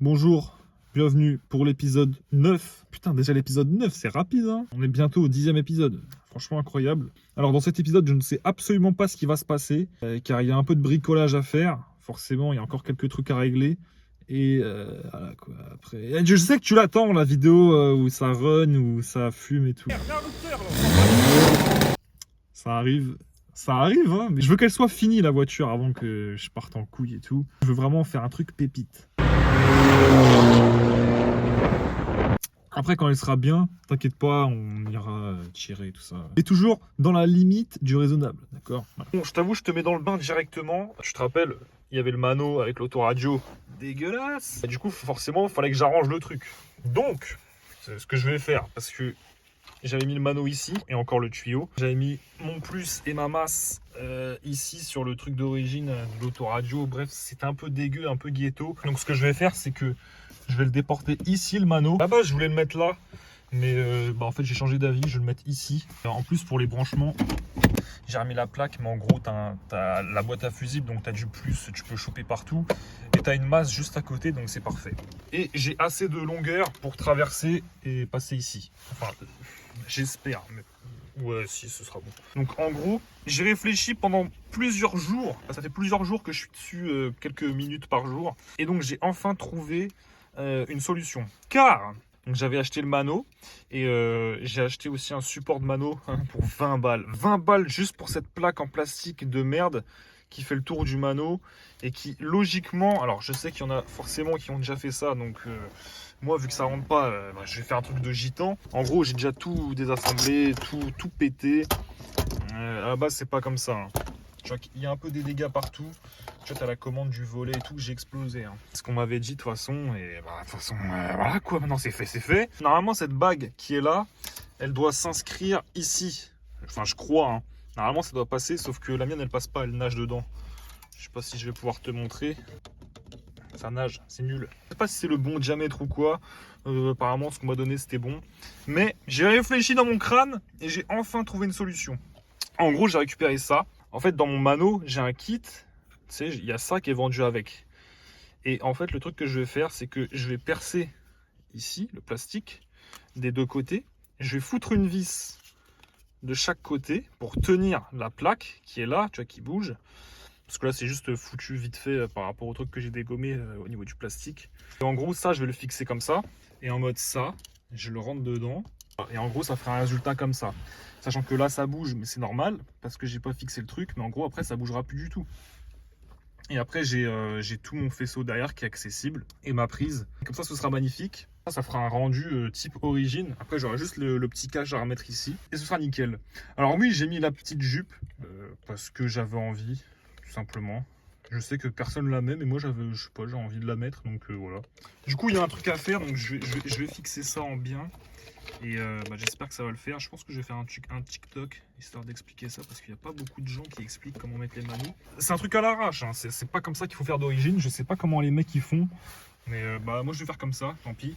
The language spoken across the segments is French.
Bonjour, bienvenue pour l'épisode 9. Putain, déjà l'épisode 9, c'est rapide, hein. On est bientôt au 10e épisode. Franchement incroyable. Alors dans cet épisode, je ne sais absolument pas ce qui va se passer, car il y a un peu de bricolage à faire. Forcément, il y a encore quelques trucs à régler. Et voilà quoi, après... Et je sais que tu l'attends, la vidéo où ça run, où ça fume et tout. Ça arrive. Ça arrive, hein, mais je veux qu'elle soit finie la voiture avant que je parte en couille et tout. Je veux vraiment faire un truc pépite. Après, quand elle sera bien, t'inquiète pas, on ira tirer tout ça. Et toujours dans la limite du raisonnable, d'accord? Bon, je t'avoue, je te mets dans le bain directement. Tu te rappelles, il y avait le mano avec l'autoradio. Dégueulasse. Et du coup, forcément, il fallait que j'arrange le truc. Donc, c'est ce que je vais faire, parce que j'avais mis le mano ici, et encore le tuyau. J'avais mis mon plus et ma masse ici sur le truc d'origine de l'autoradio. Bref, c'était un peu dégueu, un peu ghetto. Donc ce que je vais faire, c'est que je vais le déporter ici, le mano. Là-bas, je voulais le mettre là, mais en fait, j'ai changé d'avis. Je vais le mettre ici. En plus, pour les branchements, j'ai remis la plaque, mais en gros, t'as la boîte à fusibles, donc t'as du plus, tu peux choper partout. Et t'as une masse juste à côté, donc c'est parfait. Et j'ai assez de longueur pour traverser et passer ici. Enfin, j'espère, mais ouais, si, ce sera bon. Donc en gros, j'ai réfléchi pendant plusieurs jours. Ça fait plusieurs jours que je suis dessus, quelques minutes par jour. Et donc j'ai enfin trouvé une solution. Car donc, j'avais acheté le mano et j'ai acheté aussi un support de mano pour 20 balles. 20 balles juste pour cette plaque en plastique de merde qui fait le tour du mano et qui logiquement, alors je sais qu'il y en a forcément qui ont déjà fait ça, donc moi vu que ça rentre pas, je vais faire un truc de gitan. En gros, j'ai déjà tout désassemblé, tout pété. À la base, c'est pas comme ça, hein. Tu vois qu'il y a un peu des dégâts partout. Tu vois, t'as la commande du volet et tout, j'ai explosé, hein. C'est ce qu'on m'avait dit de toute façon, et de toute façon, voilà quoi, maintenant c'est fait, c'est fait. Normalement, cette bague qui est là, elle doit s'inscrire ici. Enfin, je crois, hein. Normalement, ça doit passer, sauf que la mienne, elle passe pas, elle nage dedans. Je sais pas si je vais pouvoir te montrer. Ça nage, c'est nul. Je sais pas si c'est le bon diamètre ou quoi. Apparemment, ce qu'on m'a donné, c'était bon. Mais j'ai réfléchi dans mon crâne et j'ai enfin trouvé une solution. En gros, j'ai récupéré ça. En fait, dans mon mano, j'ai un kit. Tu sais, il y a ça qui est vendu avec. Et en fait, le truc que je vais faire, c'est que je vais percer ici le plastique des deux côtés. Je vais foutre une vis de chaque côté pour tenir la plaque qui est là, tu vois, qui bouge. Parce que là, c'est juste foutu vite fait par rapport au truc que j'ai dégommé au niveau du plastique. Et en gros, ça, je vais le fixer comme ça. Et en mode ça, je le rentre dedans. Et en gros, ça fera un résultat comme ça. Sachant que là, ça bouge, mais c'est normal. Parce que j'ai pas fixé le truc. Mais en gros, après, ça bougera plus du tout. Et après, j'ai tout mon faisceau derrière qui est accessible. Et ma prise. Comme ça, ce sera magnifique. Ça fera un rendu type origine. Après, j'aurai juste le petit cache à remettre ici. Et ce sera nickel. Alors oui, j'ai mis la petite jupe. Parce que j'avais envie. Simplement. Je sais que personne la met, mais moi j'avais, je sais pas, j'ai envie de la mettre, donc voilà. Du coup, il y a un truc à faire, donc je vais fixer ça en bien. Et j'espère que ça va le faire. Je pense que je vais faire un TikTok, histoire d'expliquer ça, parce qu'il n'y a pas beaucoup de gens qui expliquent comment mettre les manos. C'est un truc à l'arrache, hein. C'est pas comme ça qu'il faut faire d'origine. Je sais pas comment les mecs ils font, mais moi je vais faire comme ça, tant pis.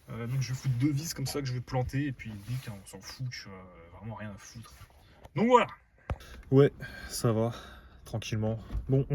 Donc je vais foutre deux vis comme ça que je vais planter, et puis hein, on s'en fout, tu vois, vraiment rien à foutre. Donc voilà. Ouais, ça va. Tranquillement. Bon,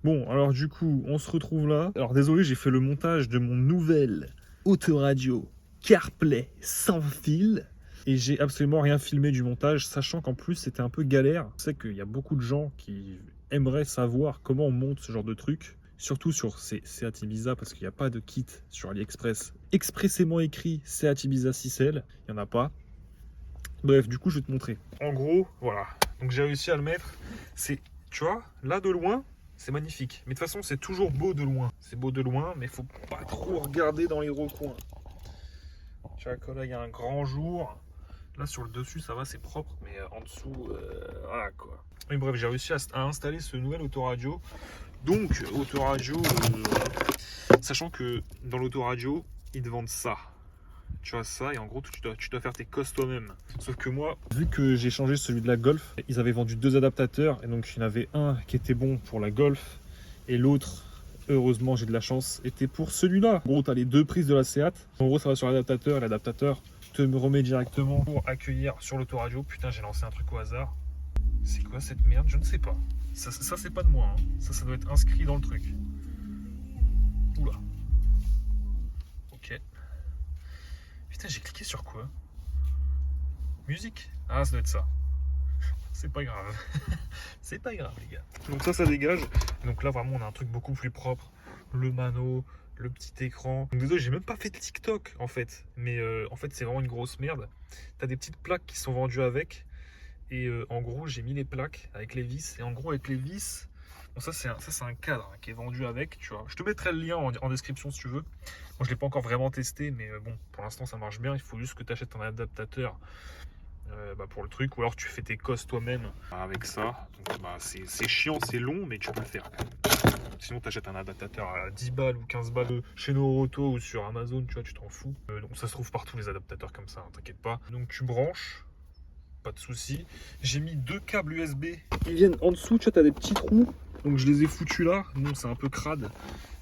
Bon, alors du coup, on se retrouve là. Alors désolé, j'ai fait le montage de mon nouvel autoradio CarPlay sans fil. Et j'ai absolument rien filmé du montage, sachant qu'en plus, c'était un peu galère. Je sais qu'il y a beaucoup de gens qui aimeraient savoir comment on monte ce genre de truc. Surtout sur Seat Ibiza, parce qu'il n'y a pas de kit sur AliExpress expressément écrit Seat Ibiza 6L. Il n'y en a pas. Bref, du coup, je vais te montrer. En gros, voilà. Donc j'ai réussi à le mettre. C'est, tu vois, là de loin, c'est magnifique. Mais de toute façon, c'est toujours beau de loin. C'est beau de loin, mais il faut pas trop regarder dans les recoins. Tu vois que là, il y a un grand jour. Là, sur le dessus, ça va, c'est propre. Mais en dessous, voilà quoi. Mais bref, j'ai réussi à installer ce nouvel autoradio. Donc, autoradio, sachant que dans l'autoradio, ils te vendent ça. Tu as ça et en gros tu dois faire tes cosses toi-même. Sauf que moi, vu que j'ai changé celui de la Golf, ils avaient vendu deux adaptateurs et donc il y en avait un qui était bon pour la Golf et l'autre, heureusement j'ai de la chance, était pour celui-là. En gros tu as les deux prises de la Seat. En gros ça va sur l'adaptateur et l'adaptateur te remet directement pour accueillir sur l'autoradio. Putain, j'ai lancé un truc au hasard. C'est quoi cette merde? Je ne sais pas. Ça c'est pas de moi, hein. Ça doit être inscrit dans le truc. Oula. Ok. Putain, j'ai cliqué sur quoi? Musique? Ah, ça doit être ça. C'est pas grave. C'est pas grave, les gars. Donc ça dégage. Donc là, vraiment, on a un truc beaucoup plus propre. Le mano, le petit écran. Donc désolé, j'ai même pas fait de TikTok, en fait. Mais en fait, c'est vraiment une grosse merde. T'as des petites plaques qui sont vendues avec. Et en gros, j'ai mis les plaques avec les vis. Et en gros, avec les vis... Bon, ça, c'est un cadre qui est vendu avec, tu vois. Je te mettrai le lien en description si tu veux. Moi, je l'ai pas encore vraiment testé, mais bon, pour l'instant, ça marche bien. Il faut juste que tu achètes un adaptateur pour le truc, ou alors tu fais tes cosses toi-même avec ça. Donc, c'est chiant, c'est long, mais tu peux le faire quand même. Sinon, tu achètes un adaptateur à 10 balles ou 15 balles chez Noroto ou sur Amazon, tu vois, tu t'en fous. Donc, ça se trouve partout les adaptateurs comme ça, hein, t'inquiète pas. Donc, tu branches. Pas de souci. J'ai mis 2 câbles USB. Ils viennent en dessous, tu vois, t'as des petits trous. Donc je les ai foutus là. Non, c'est un peu crade.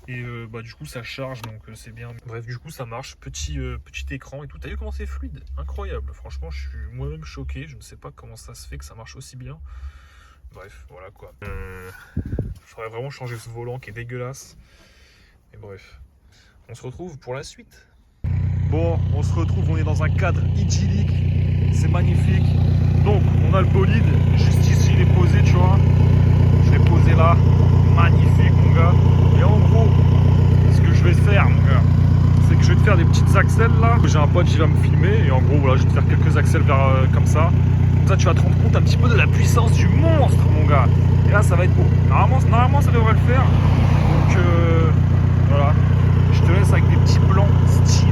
Et du coup, ça charge, donc c'est bien. Bref, du coup, ça marche. Petit écran et tout. T'as vu comment c'est fluide? Incroyable. Franchement, je suis moi-même choqué. Je ne sais pas comment ça se fait que ça marche aussi bien. Bref, voilà quoi. Il faudrait vraiment changer ce volant qui est dégueulasse. Et bref, on se retrouve pour la suite. Bon, on se retrouve, on est dans un cadre idyllique. C'est magnifique. Donc, on a le bolide. Juste ici, il est posé, tu vois. Je l'ai posé là. Magnifique, mon gars. Et en gros, ce que je vais faire, mon gars, c'est que je vais te faire des petites axelles là. J'ai un pote qui va me filmer. Et en gros, voilà, je vais te faire quelques axelles vers, comme ça. Comme ça, tu vas te rendre compte un petit peu de la puissance du monstre, mon gars. Et là, ça va être beau. Normalement ça devrait le faire. Donc, voilà. Je te laisse avec des petits plans stylés.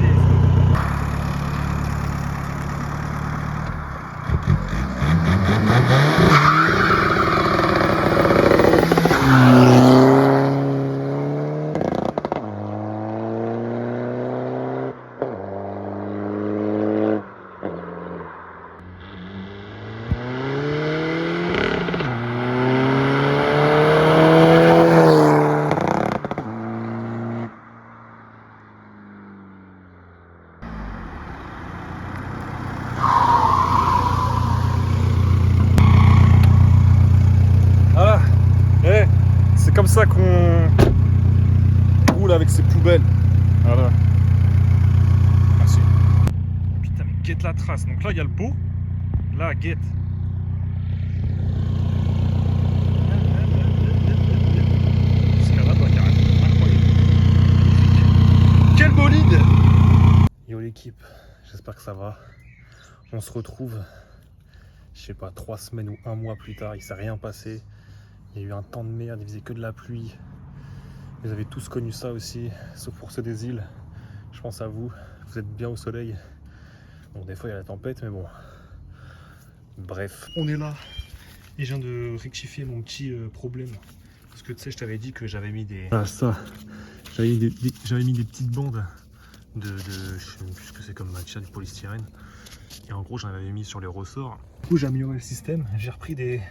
Voilà. C'est comme ça qu'on roule avec ces poubelles. Voilà. Merci. Putain, mais guette la trace. Donc là, il y a le pot. Là, guette. Jusqu'à là-bas, carrément. Incroyable. Quel bolide! Yo l'équipe, j'espère que ça va. On se retrouve, je sais pas, 3 semaines ou 1 mois plus tard. Il s'est rien passé. Il y a eu un temps de merde, il faisait que de la pluie. Vous avez tous connu ça aussi, sauf pour ceux des îles. Je pense à vous, vous êtes bien au soleil. Bon, des fois il y a la tempête, mais bon. Bref, on est là. Et je viens de rectifier mon petit problème. Parce que tu sais, je t'avais dit que j'avais mis des... Ah ça, j'avais mis des petites bandes de je sais même plus ce que c'est comme matière, du polystyrène. Et en gros, j'en avais mis sur les ressorts. Du coup, j'ai amélioré le système. J'ai repris des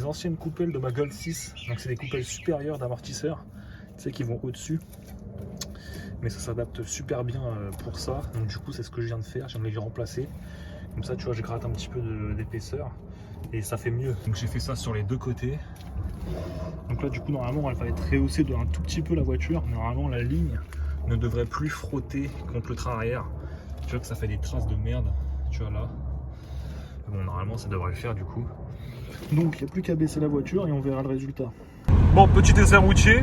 anciennes coupelles de ma Gold 6. Donc c'est des coupelles supérieures d'amortisseurs, tu sais, qui vont au-dessus. Mais ça s'adapte super bien pour ça. Donc du coup, c'est ce que je viens de faire. Je viens de les remplacer. Comme ça, tu vois, je gratte un petit peu d'épaisseur. Et ça fait mieux. Donc j'ai fait ça sur les deux côtés. Donc là, du coup, normalement, elle va être rehaussée d'un tout petit peu la voiture. Normalement, la ligne ne devrait plus frotter contre le train arrière. Tu vois que ça fait des traces de merde. Tu vois là. Bon, normalement, ça devrait le faire du coup. Donc, il n'y a plus qu'à baisser la voiture et on verra le résultat. Bon, petit essai routier.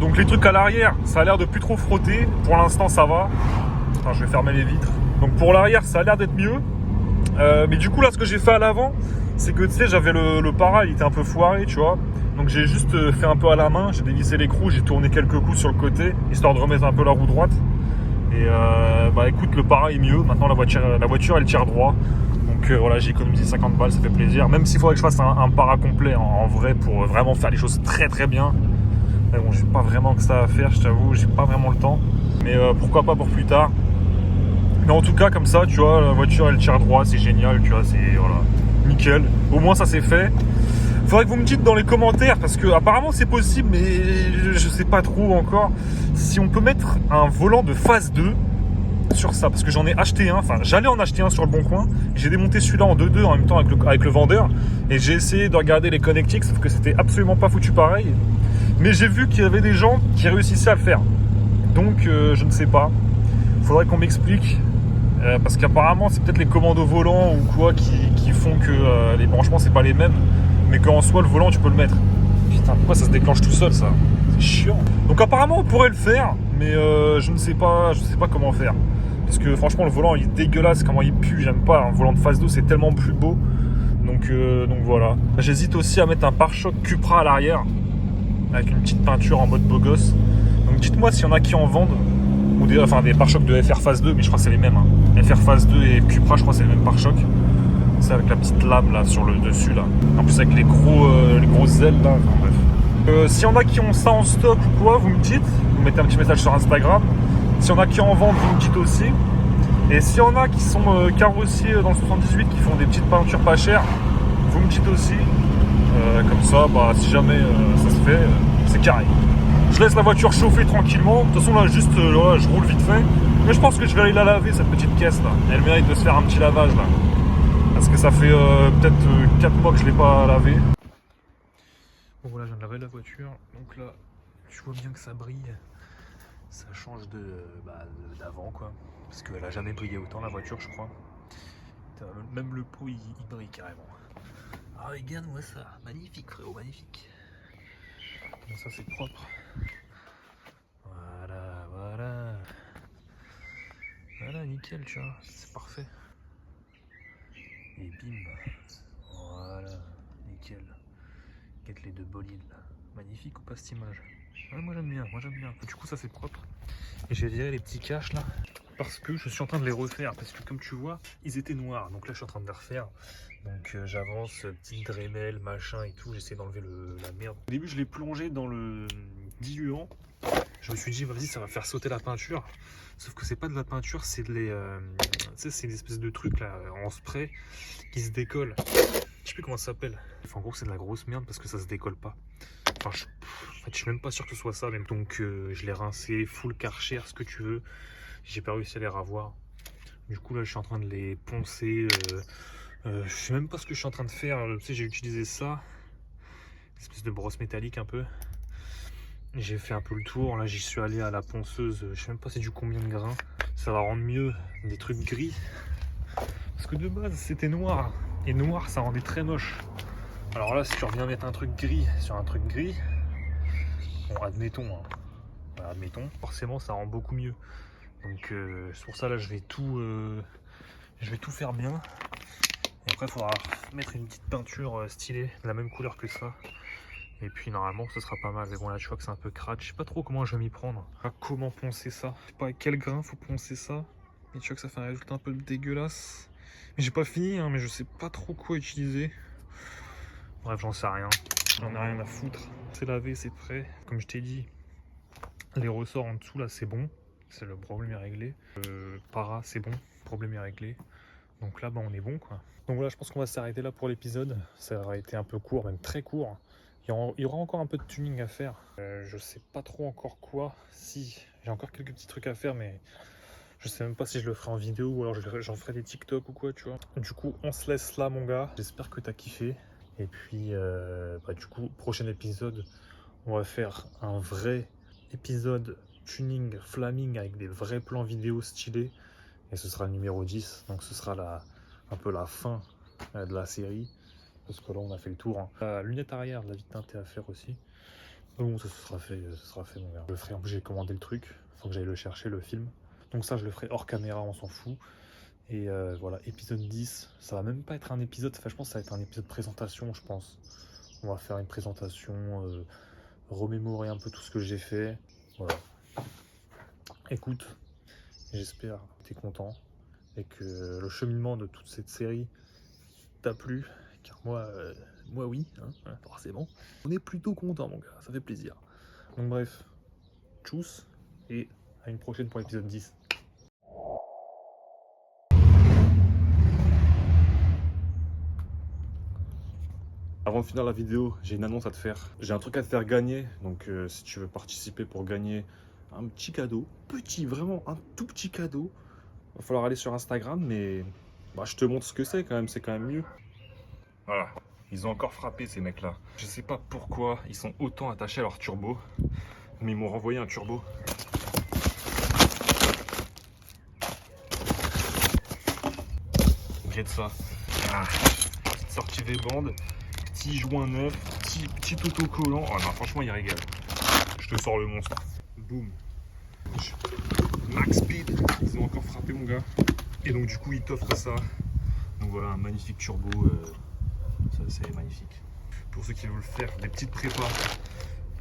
Donc, les trucs à l'arrière, ça a l'air de plus trop frotter. Pour l'instant, ça va. Enfin, je vais fermer les vitres. Donc, pour l'arrière, ça a l'air d'être mieux. Mais du coup, là, ce que j'ai fait à l'avant, c'est que tu sais, j'avais le para, il était un peu foiré, tu vois. Donc, j'ai juste fait un peu à la main. J'ai dévissé l'écrou, j'ai tourné quelques coups sur le côté, histoire de remettre un peu la roue droite. Et écoute, le para est mieux. Maintenant, la voiture elle tire droit. Donc voilà, j'ai économisé 50 balles, ça fait plaisir. Même s'il faudrait que je fasse un para complet en vrai pour vraiment faire les choses très très bien. Mais bon, j'ai pas vraiment que ça à faire, je t'avoue, j'ai pas vraiment le temps. Mais pourquoi pas pour plus tard. Mais en tout cas, comme ça, tu vois, la voiture elle tire droit, c'est génial, tu vois, c'est voilà, nickel. Au moins, ça c'est fait. Faudrait que vous me dites dans les commentaires, parce que apparemment c'est possible, mais je sais pas trop encore, si on peut mettre un volant de phase 2 sur ça, parce que j'en ai acheté un, enfin j'allais en acheter un sur le bon coin, j'ai démonté celui-là en 2.2 en même temps avec le vendeur, et j'ai essayé de regarder les connectiques, sauf que c'était absolument pas foutu pareil. Mais j'ai vu qu'il y avait des gens qui réussissaient à le faire. Donc je ne sais pas. Faudrait qu'on m'explique. Parce qu'apparemment c'est peut-être les commandes au volant ou quoi qui font que les branchements c'est pas les mêmes. Mais qu'en soi le volant tu peux le mettre. Putain, pourquoi ça se déclenche tout seul ça? C'est chiant. Donc apparemment on pourrait le faire, mais je ne sais pas comment faire. Parce que franchement le volant il est dégueulasse, comment il pue, j'aime pas. Un volant de phase 2 c'est tellement plus beau. Donc voilà. J'hésite aussi à mettre un pare-choc Cupra à l'arrière. Avec une petite peinture en mode beau gosse. Donc dites-moi s'il y en a qui en vendent. Ou des pare-chocs de FR Phase 2, mais je crois que c'est les mêmes. Hein. FR Phase 2 et Cupra, je crois que c'est les mêmes pare-chocs. C'est avec la petite lame là sur le dessus là. En plus avec les grosses ailes là. Enfin, bref. S'il y en a qui ont ça en stock ou quoi, vous me dites. Vous mettez un petit message sur Instagram. S'il y en a qui en vendent, vous me dites aussi. Et s'il y en a qui sont carrossiers dans le 78, qui font des petites peintures pas chères, vous me dites aussi. Comme ça, bah, si jamais ça se fait, c'est carré. Je laisse la voiture chauffer tranquillement. De toute façon, là, juste, là, je roule vite fait. Mais je pense que je vais aller la laver, cette petite caisse là. Elle mérite de se faire un petit lavage là. Parce que ça fait peut-être 4 mois que je ne l'ai pas lavé. Bon, voilà, je viens de laver la voiture. Donc là, tu vois bien que ça brille. Ça change d'avant quoi. Parce qu'elle a jamais brillé autant la voiture, je crois. Même le pot il brille carrément. Ah, regarde-moi ça, magnifique frérot, magnifique. Bon, ça c'est propre. Voilà. Voilà, nickel, tu vois, c'est parfait. Et bim. Voilà, nickel. Regarde les deux bolides là. Magnifique ou pas cette image? Ouais, moi j'aime bien. Du coup, ça c'est propre. Et j'ai viré les petits caches là. Parce que je suis en train de les refaire. Parce que comme tu vois, ils étaient noirs. Donc là, je suis en train de les refaire. Donc j'avance, petite Dremel, machin et tout. J'essaie d'enlever la merde. Au début, je l'ai plongé dans le diluant. Je me suis dit, vas-y, ça va faire sauter la peinture. Sauf que c'est pas de la peinture, c'est c'est une espèce de truc là, en spray qui se décolle. Je sais plus comment ça s'appelle. Enfin, en gros, c'est de la grosse merde parce que ça se décolle pas. Enfin, en fait, je suis même pas sûr que ce soit ça. Même. Donc, je l'ai rincé, full Karcher, ce que tu veux. J'ai pas réussi à les ravoir. Du coup, là, je suis en train de les poncer. Je sais même pas ce que je suis en train de faire. Tu sais, j'ai utilisé ça. Une espèce de brosse métallique un peu. J'ai fait un peu le tour. Là, j'y suis allé à la ponceuse. Je sais même pas c'est du combien de grains. Ça va rendre mieux des trucs gris. Parce que de base, c'était noir. Et noir, ça rendait très moche. Alors là, si tu reviens mettre un truc gris sur un truc gris, bon, admettons, hein. Voilà, admettons, forcément, ça rend beaucoup mieux. Donc, c'est pour ça, là, je vais tout faire bien. Et après, il faudra mettre une petite peinture stylée, de la même couleur que ça. Et puis, normalement, ce sera pas mal. Mais bon, là, tu vois que c'est un peu crade. Je sais pas trop comment je vais m'y prendre. Comment poncer ça. Je sais pas à quel grain faut poncer ça. Et tu vois que ça fait un résultat un peu dégueulasse. Mais j'ai pas fini, hein, mais je sais pas trop quoi utiliser. Bref, j'en sais rien. J'en ai rien à foutre. C'est lavé, c'est prêt. Comme je t'ai dit, les ressorts en dessous, là, c'est bon. C'est le problème est réglé. Para, c'est bon. Le problème est réglé. Donc là, bah, on est bon, quoi. Donc voilà, je pense qu'on va s'arrêter là pour l'épisode. Ça aura été un peu court, même très court. Il y aura encore un peu de tuning à faire. Je sais pas trop encore quoi. Si, j'ai encore quelques petits trucs à faire, mais je sais même pas si je le ferai en vidéo ou alors j'en ferai des TikTok ou quoi, tu vois. Du coup, on se laisse là, mon gars. J'espère que t'as kiffé. Et puis, du coup, prochain épisode, on va faire un vrai épisode tuning flaming avec des vrais plans vidéo stylés. Et ce sera le numéro 10. Donc ce sera un peu la fin de la série. Parce que là, on a fait le tour. Hein. La lunette arrière, de la vitre teintée à faire aussi. Bon, ça sera fait, mon gars. Je le ferai, en plus, j'ai commandé le truc. Faut que j'aille le chercher, le film. Donc ça, je le ferai hors caméra, on s'en fout. Et voilà, épisode 10. Ça va même pas être un épisode. Enfin, je pense que ça va être un épisode présentation, je pense. On va faire une présentation, remémorer un peu tout ce que j'ai fait. Voilà. Écoute, j'espère que tu es content et que le cheminement de toute cette série t'a plu. Car moi oui, hein, forcément. On est plutôt content, mon gars, ça fait plaisir. Donc bref, tchuss et à une prochaine pour l'épisode 10. Avant de finir la vidéo, j'ai une annonce à te faire. J'ai un truc à te faire gagner, donc si tu veux participer pour gagner un petit cadeau, vraiment un tout petit cadeau, il va falloir aller sur Instagram, mais bah, je te montre ce que c'est quand même mieux. Voilà. Ils ont encore frappé ces mecs là. Je sais pas pourquoi ils sont autant attachés à leur turbo, mais ils m'ont renvoyé un turbo. Regarde ça. Ah, petite sortie V-bande, petit joint neuf, petit autocollant. Oh non, franchement, il régale. Je te sors le monstre. Boum. Max speed. Ils ont encore frappé, mon gars. Et donc, du coup, ils t'offrent ça. Donc voilà, un magnifique turbo. Ça, c'est magnifique. Pour ceux qui veulent faire des petites prépas,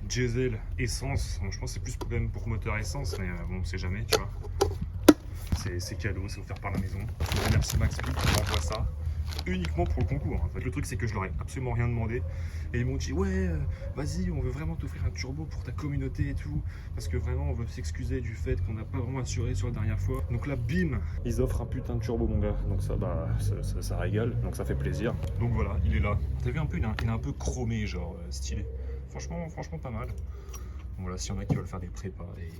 diesel, essence. Bon, je pense que c'est plus quand même pour moteur essence, mais bon, on sait jamais, tu vois. C'est cadeau, c'est offert par la maison. Merci Max Speed qui m'envoie ça. Uniquement pour le concours. En fait, le truc, c'est que je leur ai absolument rien demandé. Et ils m'ont dit, ouais, vas-y, on veut vraiment t'offrir un turbo pour ta communauté et tout. Parce que vraiment, on veut s'excuser du fait qu'on n'a pas vraiment assuré sur la dernière fois. Donc là, bim, ils offrent un putain de turbo, mon gars. Donc ça, bah, ça régale. Donc ça fait plaisir. Donc voilà, il est là. T'as vu un peu, il est un peu chromé, genre stylé. Franchement, pas mal. Donc voilà, s'il y en a qui veulent faire des prépas et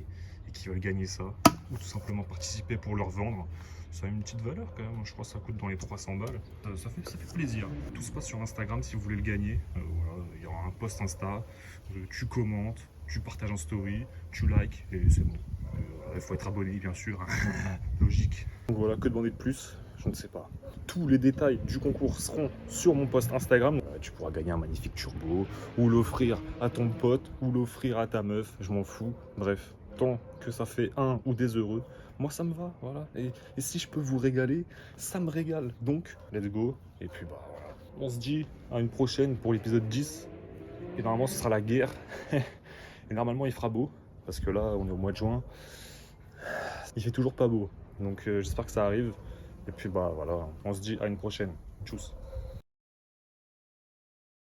qui veulent gagner ça, ou tout simplement participer pour leur vendre, ça a une petite valeur quand même, je crois que ça coûte dans les 300 balles. Ça fait plaisir. Tout se passe sur Instagram si vous voulez le gagner. Voilà, il y aura un post Insta, tu commentes, tu partages en story, tu likes et c'est bon. Il faut être abonné bien sûr, logique. Donc voilà, que demander de plus? Je ne sais pas. Tous les détails du concours seront sur mon post Instagram. Tu pourras gagner un magnifique turbo, ou l'offrir à ton pote, ou l'offrir à ta meuf, je m'en fous. Bref, tant que ça fait un ou des heureux, moi ça me va, voilà. Et si je peux vous régaler, ça me régale. Donc, let's go. Et puis bah voilà. On se dit à une prochaine pour l'épisode 10. Et normalement ce sera la guerre. Et normalement il fera beau, parce que là on est au mois de juin. Il fait toujours pas beau. Donc j'espère que ça arrive. Et puis bah voilà, on se dit à une prochaine. Tchuss.